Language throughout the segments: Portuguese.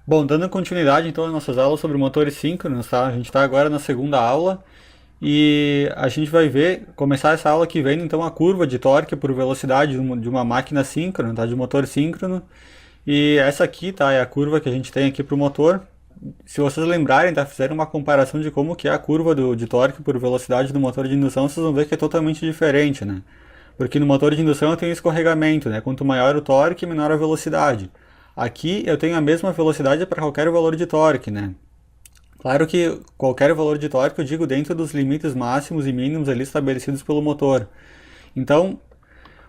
Bom, dando continuidade então às nossas aulas sobre motores síncronos, tá? A gente está agora na segunda aula e a gente vai ver, começar essa aula aqui vendo então a curva de torque por velocidade de uma máquina síncrona, tá? De motor síncrono. E essa aqui, tá? É a curva que a gente tem aqui para o motor. Se vocês lembrarem, tá? Fizeram uma comparação de como que é a curva de torque por velocidade do motor de indução, vocês vão ver que é totalmente diferente, né? Porque no motor de indução eu tenho escorregamento, né? Quanto maior o torque, menor a velocidade. Aqui eu tenho a mesma velocidade para qualquer valor de torque, né? Claro que qualquer valor de torque eu digo dentro dos limites máximos e mínimos ali estabelecidos pelo motor. Então,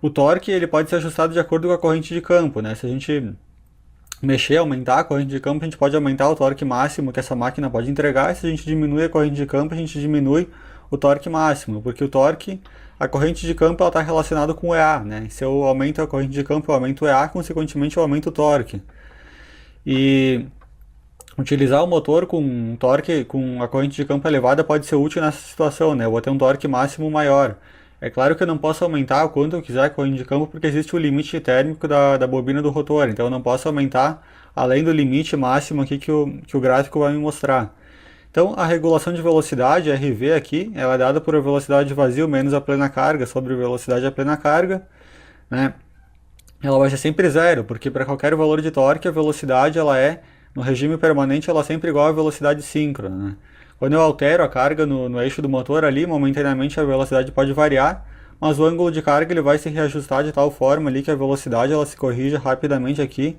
o torque ele pode ser ajustado de acordo com a corrente de campo, né? Se a gente mexer, aumentar a corrente de campo, a gente pode aumentar o torque máximo que essa máquina pode entregar. E se a gente diminui a corrente de campo, a gente diminui o torque máximo, porque o torque, a corrente de campo, ela está relacionada com o EA, né? Se eu aumento a corrente de campo, eu aumento o EA, consequentemente eu aumento o torque. E utilizar o motor com torque, com a corrente de campo elevada pode ser útil nessa situação, né? Eu vou ter um torque máximo maior. É claro que eu não posso aumentar o quanto eu quiser a corrente de campo, porque existe o limite térmico da bobina do rotor, então eu não posso aumentar além do limite máximo aqui que o gráfico vai me mostrar. Então, a regulação de velocidade, a RV aqui, ela é dada por a velocidade de vazio menos a plena carga sobre a velocidade a plena carga, né? Ela vai ser sempre zero, porque para qualquer valor de torque, a velocidade ela é, no regime permanente, ela é sempre igual à velocidade síncrona, né? Quando eu altero a carga no eixo do motor ali, momentaneamente a velocidade pode variar, mas o ângulo de carga ele vai se reajustar de tal forma ali que a velocidade ela se corrija rapidamente aqui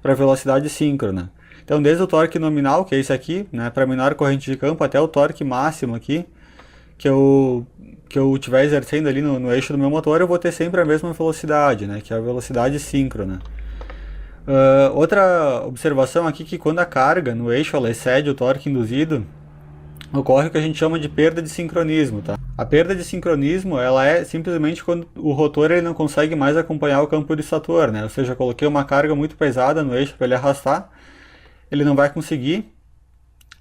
para a velocidade síncrona. Então, desde o torque nominal, que é esse aqui, né, para menor corrente de campo, até o torque máximo aqui, que eu estiver exercendo ali no eixo do meu motor, eu vou ter sempre a mesma velocidade, né, que é a velocidade síncrona. Outra observação aqui que quando a carga no eixo ela excede o torque induzido, ocorre o que a gente chama de perda de sincronismo, tá? A perda de sincronismo, ela é simplesmente quando o rotor ele não consegue mais acompanhar o campo do estator, né? Ou seja, eu coloquei uma carga muito pesada no eixo para ele arrastar, ele não vai conseguir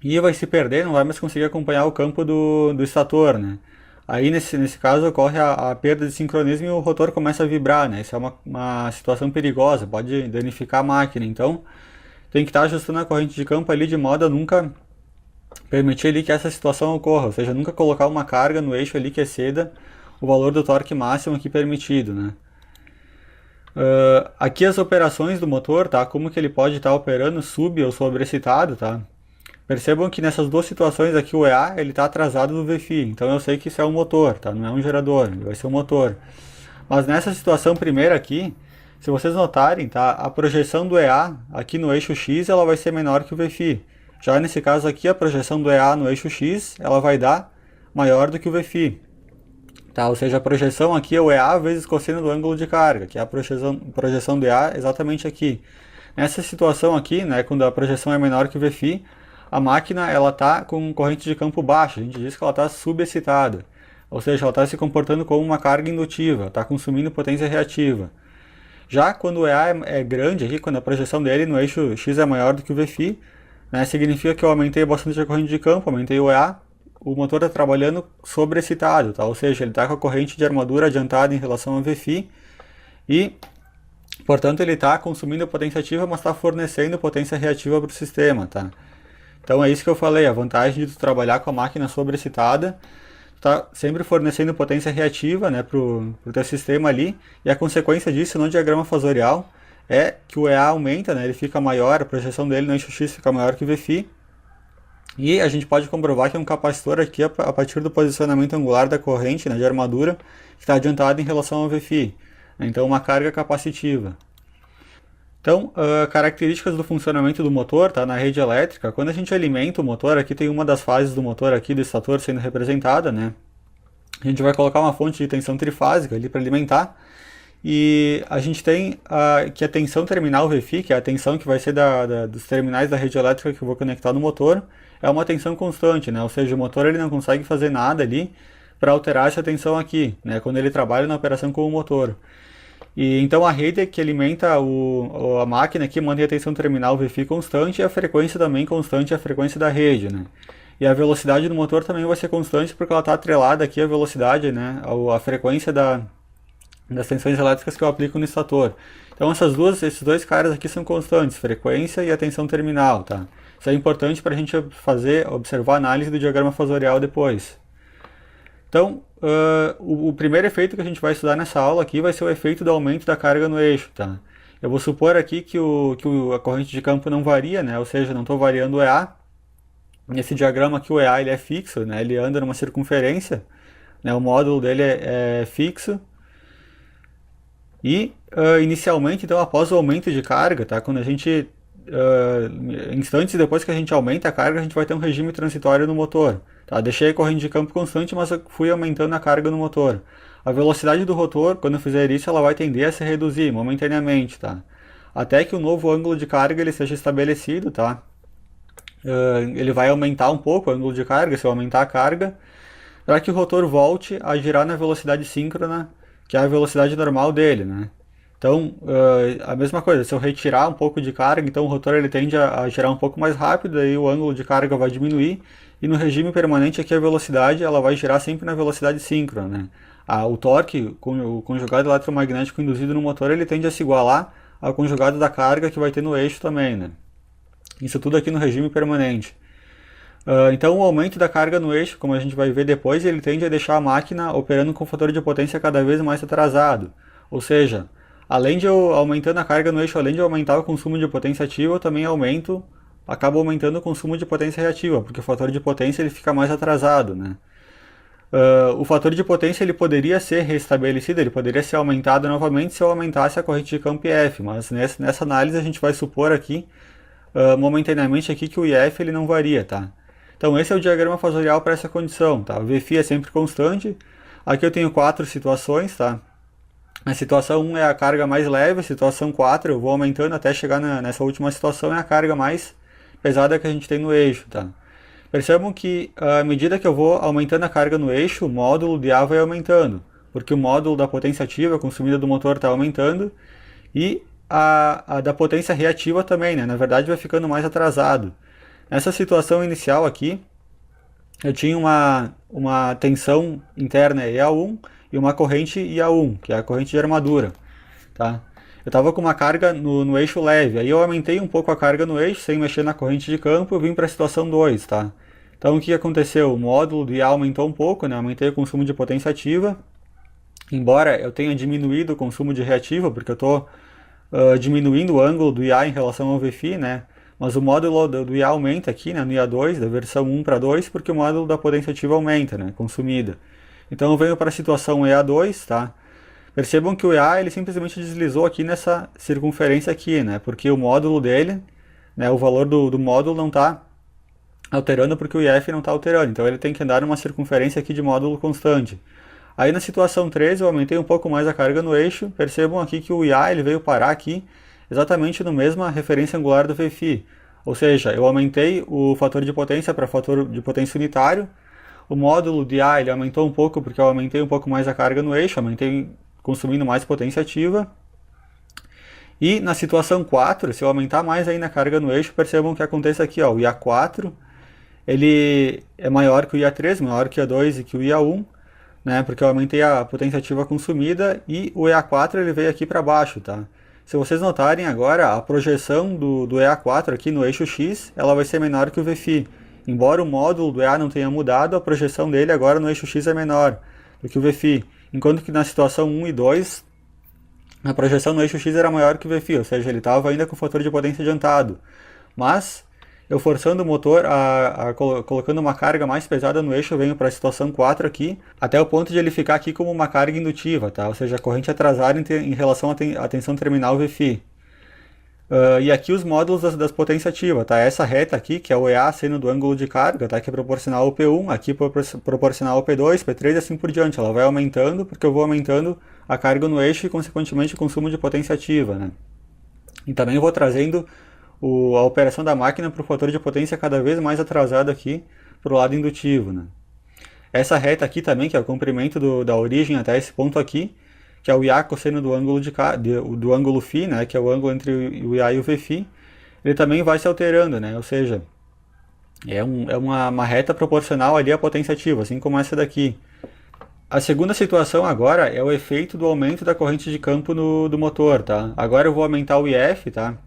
e vai se perder, não vai mais conseguir acompanhar o campo do estator, né? Aí nesse caso ocorre a perda de sincronismo e o rotor começa a vibrar, né? Isso é uma situação perigosa, pode danificar a máquina. Então tem que estar ajustando a corrente de campo ali de modo a nunca permitir ali que essa situação ocorra, ou seja, nunca colocar uma carga no eixo ali que exceda o valor do torque máximo aqui permitido, né? Aqui as operações do motor, tá? Como que ele pode estar operando sub ou sobreexcitado, tá? Percebam que nessas duas situações aqui o EA ele está atrasado do VFI, então eu sei que isso é um motor, tá? Não é um gerador, ele vai ser um motor. Mas nessa situação primeira aqui, se vocês notarem, tá? A projeção do EA aqui no eixo X ela vai ser menor que o VFI. Já nesse caso aqui a projeção do EA no eixo X ela vai dar maior do que o VFI. Tá? Ou seja, a projeção aqui é o EA vezes cosseno do ângulo de carga, que é a projeção do EA exatamente aqui. Nessa situação aqui, né, quando a projeção é menor que o VFI, a máquina ela está com corrente de campo baixa, a gente diz que ela está subexcitada, ou seja, ela está se comportando como uma carga indutiva, está consumindo potência reativa. Já quando o EA é grande, aqui, quando a projeção dele no eixo X é maior do que o VFI, né, significa que eu aumentei bastante a corrente de campo, aumentei o EA, o motor está trabalhando sobreexcitado, tá? Ou seja, ele está com a corrente de armadura adiantada em relação ao VFI e, portanto, ele está consumindo potência ativa, mas está fornecendo potência reativa para o sistema, tá? Então é isso que eu falei, a vantagem de tu trabalhar com a máquina sobreexcitada, tá sempre fornecendo potência reativa, né, pro teu sistema ali, e a consequência disso no diagrama fasorial é que o EA aumenta, né, ele fica maior, a projeção dele no eixo X fica maior que o VFI, e a gente pode comprovar que é um capacitor aqui a partir do posicionamento angular da corrente, né, de armadura, que está adiantado em relação ao VFI, então uma carga capacitiva. Então, características do funcionamento do motor, tá? Na rede elétrica, quando a gente alimenta o motor, aqui tem uma das fases do motor aqui do estator sendo representada, né? A gente vai colocar uma fonte de tensão trifásica ali para alimentar, e a gente tem que a tensão terminal VFI, que é a tensão que vai ser dos terminais da rede elétrica que eu vou conectar no motor, é uma tensão constante, né? Ou seja, o motor ele não consegue fazer nada ali para alterar essa tensão aqui, né? Quando ele trabalha na operação com o motor. E então a rede que alimenta a máquina aqui mantém a tensão terminal VFI constante e a frequência também constante, a frequência da rede, né? E a velocidade do motor também vai ser constante porque ela está atrelada aqui à velocidade, né? A frequência das tensões elétricas que eu aplico no estator. Então esses dois caras aqui são constantes, frequência e a tensão terminal, tá? Isso é importante para a gente observar a análise do diagrama fasorial depois. Então, o primeiro efeito que a gente vai estudar nessa aula aqui vai ser o efeito do aumento da carga no eixo, tá? Eu vou supor aqui que a corrente de campo não varia, né? Ou seja, não estou variando o EA. Nesse diagrama aqui o EA ele é fixo, né? Ele anda numa circunferência, né? O módulo dele é fixo. E inicialmente, então, após o aumento de carga, tá? Quando a gente instantes depois que a gente aumenta a carga, a gente vai ter um regime transitório no motor. Tá? Deixei a corrente de campo constante, mas eu fui aumentando a carga no motor. A velocidade do rotor, quando eu fizer isso, ela vai tender a se reduzir momentaneamente, tá? Até que o novo ângulo de carga ele seja estabelecido, tá? Ele vai aumentar um pouco o ângulo de carga, se eu aumentar a carga, para que o rotor volte a girar na velocidade síncrona, que é a velocidade normal dele, né? Então, a mesma coisa, se eu retirar um pouco de carga, então o rotor ele tende a girar um pouco mais rápido, aí o ângulo de carga vai diminuir, e no regime permanente aqui a velocidade ela vai girar sempre na velocidade síncrona, né? O torque, o conjugado eletromagnético induzido no motor, ele tende a se igualar ao conjugado da carga que vai ter no eixo também, né? Isso tudo aqui no regime permanente. Então o aumento da carga no eixo, como a gente vai ver depois, ele tende a deixar a máquina operando com fator de potência cada vez mais atrasado. Ou seja, além de eu aumentando a carga no eixo, além de aumentar o consumo de potência ativa, eu também acabo aumentando o consumo de potência reativa, porque o fator de potência ele fica mais atrasado, né? O fator de potência ele poderia ser restabelecido, ele poderia ser aumentado novamente se eu aumentasse a corrente de campo IF, mas nessa análise a gente vai supor aqui, momentaneamente aqui, que o IF ele não varia, tá? Então esse é o diagrama fasorial para essa condição, tá? O Vφ é sempre constante. Aqui eu tenho 4 situações, tá? A situação 1 é a carga mais leve, a situação 4 eu vou aumentando até chegar nessa última situação, é a carga mais pesada que a gente tem no eixo, tá? Percebam que à medida que eu vou aumentando a carga no eixo, o módulo de A vai aumentando, porque o módulo da potência ativa consumida do motor está aumentando e a da potência reativa também, né? Na verdade vai ficando mais atrasado. Nessa situação inicial aqui, eu tinha uma tensão interna EA1 e uma corrente IA1, que é a corrente de armadura, tá? Eu estava com uma carga no eixo leve, aí eu aumentei um pouco a carga no eixo, sem mexer na corrente de campo, eu vim para a situação 2, tá? Então o que aconteceu? O módulo do IA aumentou um pouco, né? Aumentei o consumo de potência ativa, embora eu tenha diminuído o consumo de reativa, porque eu estou diminuindo o ângulo do IA em relação ao Vφ, né? Mas o módulo do IA aumenta aqui, né, no IA2, da versão 1 para 2, porque o módulo da potência ativa aumenta, né, consumida. Então eu venho para a situação EA2, tá? Percebam que o EA ele simplesmente deslizou aqui nessa circunferência aqui, né, porque o módulo dele, né, o valor do módulo não está alterando porque o IF não está alterando. Então ele tem que andar numa circunferência aqui de módulo constante. Aí na situação 3 eu aumentei um pouco mais a carga no eixo. Percebam aqui que o IA ele veio parar aqui exatamente no mesma referência angular do Vφ. Ou seja, eu aumentei o fator de potência para fator de potência unitário. O módulo de A ele aumentou um pouco porque eu aumentei um pouco mais a carga no eixo, aumentei consumindo mais potência ativa. E na situação 4, se eu aumentar mais ainda a carga no eixo, percebam que acontece aqui, ó, o IA4 ele é maior que o IA3, maior que o IA2 e que o IA1, né, porque eu aumentei a potência ativa consumida, e o EA4 ele veio aqui para baixo, tá? Se vocês notarem agora, a projeção do EA4 aqui no eixo X, ela vai ser menor que o Vφ. Embora o módulo do EA não tenha mudado, a projeção dele agora no eixo X é menor do que o Vφ. Enquanto que na situação 1 e 2, a projeção no eixo X era maior que o Vφ, ou seja, ele estava ainda com o fator de potência adiantado. Mas eu forçando o motor, colocando uma carga mais pesada no eixo, eu venho para a situação 4 aqui, até o ponto de ele ficar aqui como uma carga indutiva, tá? Ou seja, a corrente atrasada em relação à tensão terminal Vφ. E aqui os módulos das potências ativas, tá? Essa reta aqui, que é o EA seno do ângulo de carga, tá? Que é proporcional ao P1, aqui proporcional ao P2, P3 e assim por diante. Ela vai aumentando porque eu vou aumentando a carga no eixo e, consequentemente, o consumo de potência ativa, né? E também vou trazendo a operação da máquina para o fator de potência cada vez mais atrasado aqui para o lado indutivo, né? Essa reta aqui também, que é o comprimento da origem até esse ponto aqui, que é o IA cosseno do ângulo do ângulo φ, né, que é o ângulo entre o IA e o Vφ, ele também vai se alterando, né? Ou seja, é uma reta proporcional ali à potência ativa, assim como essa daqui. A segunda situação agora é o efeito do aumento da corrente de campo do motor, tá? Agora eu vou aumentar o IF, tá?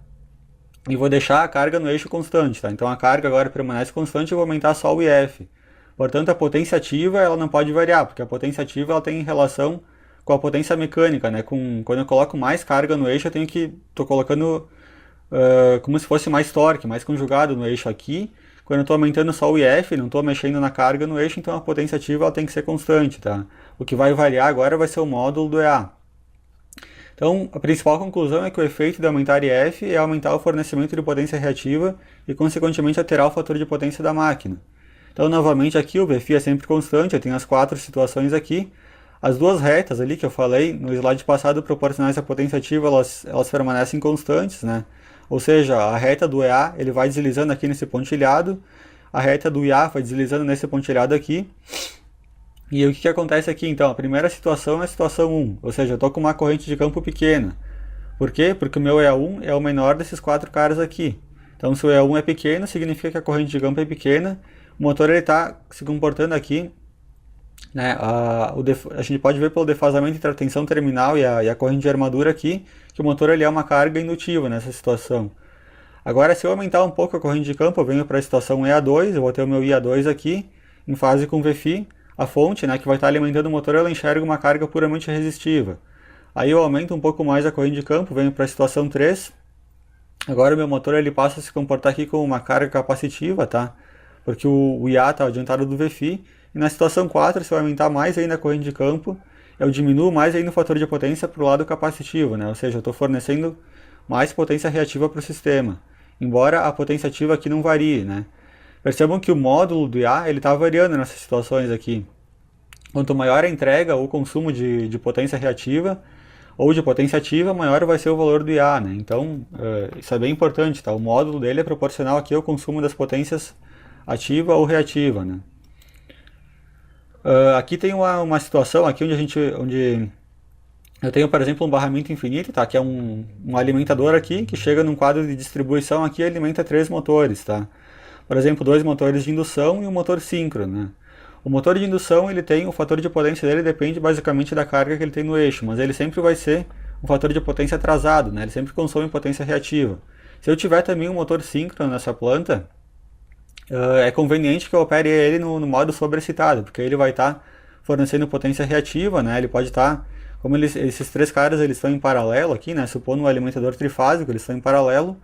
E vou deixar a carga no eixo constante, tá? Então a carga agora permanece constante e eu vou aumentar só o IF. Portanto, a potência ativa ela não pode variar, porque a potência ativa ela tem relação com a potência mecânica, né? Quando eu coloco mais carga no eixo, tô colocando como se fosse mais torque, mais conjugado no eixo aqui. Quando eu estou aumentando só o IF, não estou mexendo na carga no eixo, então a potência ativa ela tem que ser constante, tá? O que vai variar agora vai ser o módulo do EA. Então, a principal conclusão é que o efeito de aumentar IF é aumentar o fornecimento de potência reativa e, consequentemente, alterar o fator de potência da máquina. Então, novamente, aqui o VFI é sempre constante, eu tenho as 4 situações aqui. As duas retas ali que eu falei no slide passado, proporcionais à potência ativa, elas permanecem constantes, né? Ou seja, a reta do EA ele vai deslizando aqui nesse pontilhado, a reta do IA vai deslizando nesse pontilhado aqui. E o que acontece aqui então? A primeira situação é a situação 1, ou seja, eu estou com uma corrente de campo pequena. Por quê? Porque o meu EA1 é o menor desses 4 caras aqui. Então se o EA1 é pequeno, significa que a corrente de campo é pequena, o motor está se comportando aqui, né? A gente pode ver pelo defasamento entre a tensão terminal e a corrente de armadura aqui, que o motor ele é uma carga indutiva nessa situação. Agora, se eu aumentar um pouco a corrente de campo, eu venho para a situação EA2, eu vou ter o meu IA2 aqui, em fase com VFI, a fonte, né, que vai estar alimentando o motor, ela enxerga uma carga puramente resistiva. Aí eu aumento um pouco mais a corrente de campo, venho para a situação 3, agora o meu motor ele passa a se comportar aqui como uma carga capacitiva, tá? Porque o IA está adiantado do VFI, e na situação 4, se eu aumentar mais ainda a corrente de campo, eu diminuo mais ainda o fator de potência para o lado capacitivo, né? Ou seja, eu estou fornecendo mais potência reativa para o sistema, embora a potência ativa aqui não varie, né? Percebam que o módulo do IA está variando nessas situações aqui. Quanto maior a entrega ou consumo de potência reativa ou de potência ativa, maior vai ser o valor do IA, né? Então, isso é bem importante, tá? O módulo dele é proporcional aqui ao consumo das potências ativa ou reativa, né? Aqui tem uma situação aqui onde eu tenho, por exemplo, um barramento infinito, tá? Que é um alimentador aqui que chega num quadro de distribuição aqui e alimenta 3 motores, tá? Por exemplo, 2 motores de indução e um motor síncrono, né? O motor de indução, ele tem o fator de potência dele depende basicamente da carga que ele tem no eixo, mas ele sempre vai ser um fator de potência atrasado, né? Ele sempre consome potência reativa. Se eu tiver também um motor síncrono nessa planta, é conveniente que eu opere ele no modo sobrecitado, porque ele vai estar fornecendo potência reativa, né? Ele pode estar, como esses 3 caras eles estão em paralelo aqui, né? Supondo um alimentador trifásico, eles estão em paralelo.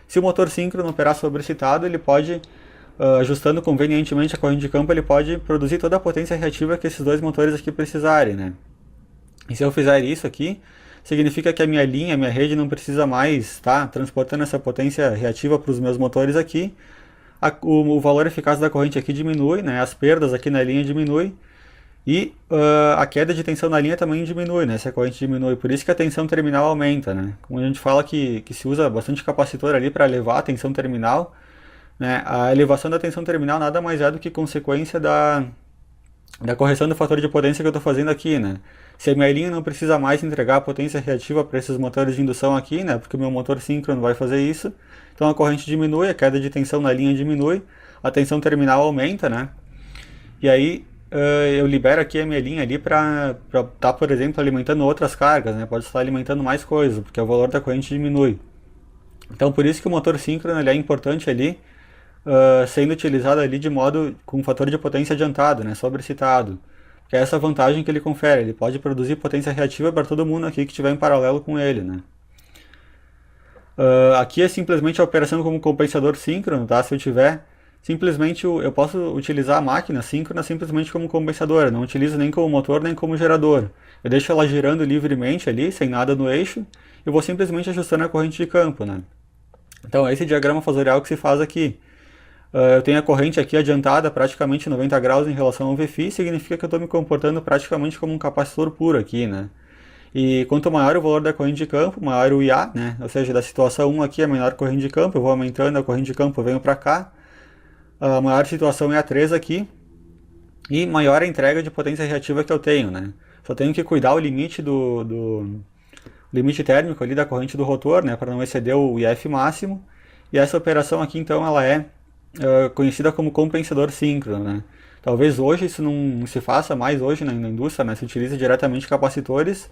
Se o motor síncrono operar sobrecitado, ele pode, ajustando convenientemente a corrente de campo, ele pode produzir toda a potência reativa que esses 2 motores aqui precisarem, né? E se eu fizer isso aqui, significa que a minha rede não precisa mais estar transportando essa potência reativa para os meus motores aqui. O valor eficaz da corrente aqui diminui, né? As perdas aqui na linha diminuem e a queda de tensão na linha também diminui, né? Se a corrente diminui, por isso que a tensão terminal aumenta, né? Como a gente fala que se usa bastante capacitor ali para elevar a tensão terminal, né? A elevação da tensão terminal nada mais é do que consequência da correção do fator de potência que eu estou fazendo aqui, né? Se a minha linha não precisa mais entregar a potência reativa para esses motores de indução aqui, né? Porque o meu motor síncrono vai fazer isso, então a corrente diminui, a queda de tensão na linha diminui, a tensão terminal aumenta, né? E aí eu libero aqui a minha linha ali para estar, por exemplo, alimentando outras cargas, né? Pode estar alimentando mais coisas, porque o valor da corrente diminui. Então por isso que o motor síncrono ele é importante ali, sendo utilizado ali de modo com fator de potência adiantado, né? Sobrecitado. Que é essa vantagem que ele confere, ele pode produzir potência reativa para todo mundo aqui que estiver em paralelo com ele, né? Aqui é simplesmente a operação como compensador síncrono, tá? Se eu tiver, simplesmente eu posso utilizar a máquina síncrona simplesmente como compensador, eu não utilizo nem como motor nem como gerador. Eu deixo ela girando livremente ali, sem nada no eixo, e vou simplesmente ajustando a corrente de campo, né? Então esse diagrama fasorial que se faz aqui. Eu tenho a corrente aqui adiantada praticamente 90 graus em relação ao VFI, significa que eu estou me comportando praticamente como um capacitor puro aqui, né? E quanto maior o valor da corrente de campo, maior o IA, né? Ou seja, da situação 1 aqui é a menor corrente de campo, eu vou aumentando a corrente de campo, eu venho para cá. A maior situação é a 3 aqui. E maior a entrega de potência reativa que eu tenho, né? Só tenho que cuidar o limite do limite térmico ali da corrente do rotor, né? Para não exceder o IF máximo. E essa operação aqui, então, ela é conhecida como compensador síncrono, né? Talvez hoje isso não se faça mais hoje na indústria, né? Se utiliza diretamente capacitores,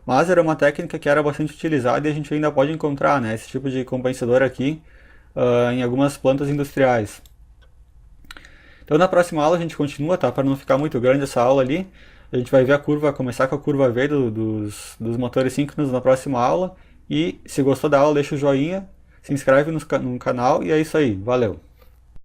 mas era uma técnica que era bastante utilizada e a gente ainda pode encontrar, né? Esse tipo de compensador aqui em algumas plantas industriais. Então na próxima aula a gente continua, tá? Para não ficar muito grande essa aula ali. A gente vai ver a curva, começar com a curva V dos motores síncronos na próxima aula. E se gostou da aula, deixa o joinha, se inscreve no canal e é isso aí. Valeu!